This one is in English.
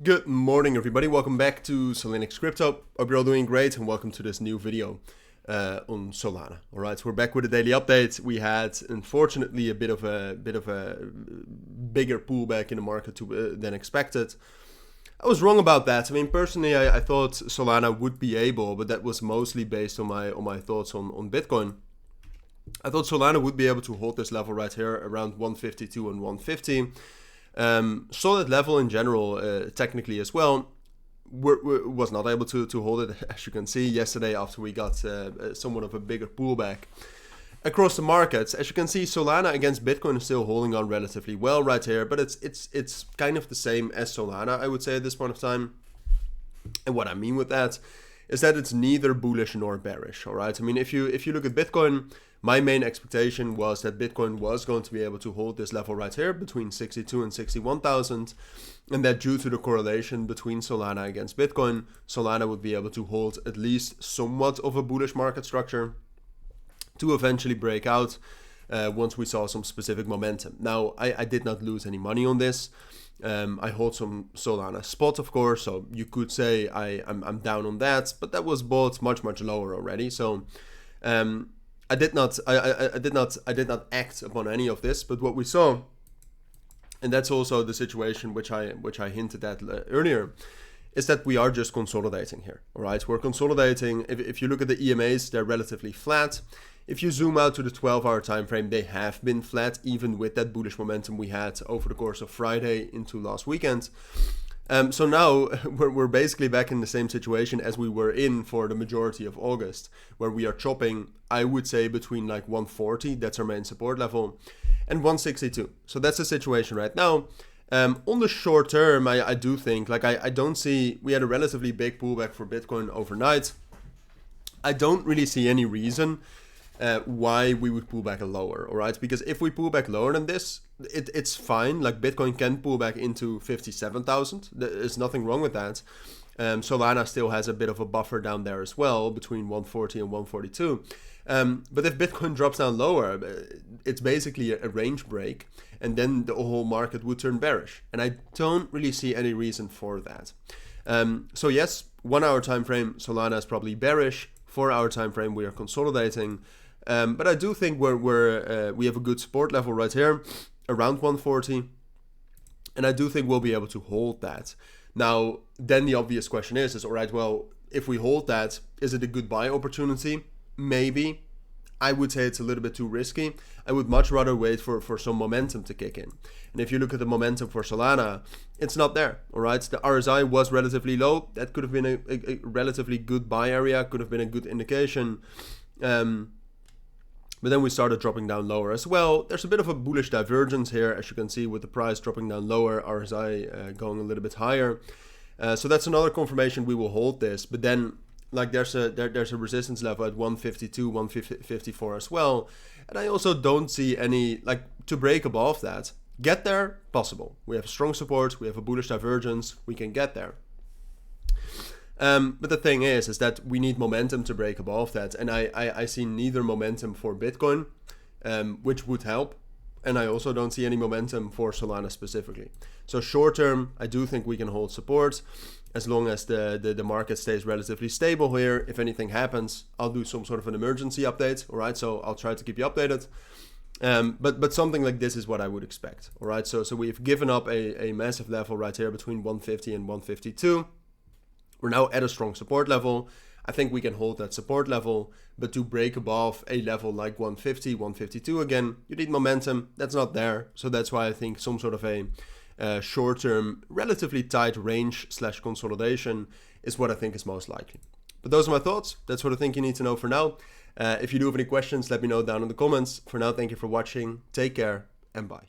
Good morning, everybody. Welcome back to Cilinix Crypto. Hope you're all doing great, and welcome to this new video on Solana. All right, so we're back with a daily update. We had, unfortunately, a bit of a bigger pullback in the market than expected. I was wrong about that. I mean, personally, I thought Solana would be able, but that was mostly based on my thoughts on Bitcoin. I thought Solana would be able to hold this level right here around 152 and 150. Solid level in general, technically as well, was not able to hold it, as you can see, yesterday after we got somewhat of a bigger pullback across the markets. As you can see, Solana against Bitcoin is still holding on relatively well right here, but it's kind of the same as Solana, I would say, at this point of time. And what I mean with that is that it's neither bullish nor bearish. All right, I mean, if you look at Bitcoin, my main expectation was that Bitcoin was going to be able to hold this level right here between 62 and 61,000, and that due to the correlation between Solana against Bitcoin, Solana would be able to hold at least somewhat of a bullish market structure to eventually break out once we saw some specific momentum. Now, I did not lose any money on this. I hold some Solana spot, of course, so you could say I'm down on that, but that was bought much lower already. So I did not act upon any of this. But what we saw, and that's also the situation which I hinted at earlier, is that we are just consolidating here. All right, we're consolidating. If you look at the EMAs, they're relatively flat. If you zoom out to the 12-hour time frame, they have been flat, even with that bullish momentum we had over the course of Friday into last weekend. So now we're basically back in the same situation as we were in for the majority of August, where we are chopping, I would say, between like 140, that's our main support level, and 162. So that's the situation right now. On the short term, I do think, like I don't see, we had a relatively big pullback for Bitcoin overnight. I don't really see any reason why we would pull back lower, all right? Because if we pull back lower than this, it's fine. Like Bitcoin can pull back into 57,000. There's nothing wrong with that. Solana still has a bit of a buffer down there as well, between 140 and 142. But if Bitcoin drops down lower, it's basically a range break, and then the whole market would turn bearish. And I don't really see any reason for that. So yes, 1 hour time frame, Solana is probably bearish. 4 hour time frame, we are consolidating. But I do think we have a good support level right here, around 140. And I do think we'll be able to hold that. Now, then the obvious question is all right, well, if we hold that, is it a good buy opportunity? Maybe. I would say it's a little bit too risky. I would much rather wait for some momentum to kick in. And if you look at the momentum for Solana, it's not there, all right? The RSI was relatively low. That could have been a relatively good buy area, could have been a good indication. But then we started dropping down lower as well. There's a bit of a bullish divergence here, as you can see, with the price dropping down lower, RSI going a little bit higher. So that's another confirmation we will hold this. But then, like, there's a resistance level at 152, 154 as well. And I also don't see any, like, to break above that. Get there, possible. We have strong support, we have a bullish divergence, we can get there. But the thing is that we need momentum to break above that. And I see neither momentum for Bitcoin, which would help. And I also don't see any momentum for Solana specifically. So short term, I do think we can hold support as long as the market stays relatively stable here. If anything happens, I'll do some sort of an emergency update. All right, so I'll try to keep you updated. But something like this is what I would expect. All right, so we've given up a massive level right here between 150 and 152. We're now at a strong support level. I think we can hold that support level, but to break above a level like 150, 152 again, you need momentum. That's not there. So that's why I think some sort of a short-term, relatively tight range / consolidation is what I think is most likely. But those are my thoughts. That's what I think you need to know for now. If you do have any questions, let me know down in the comments. For now, thank you for watching. Take care and bye.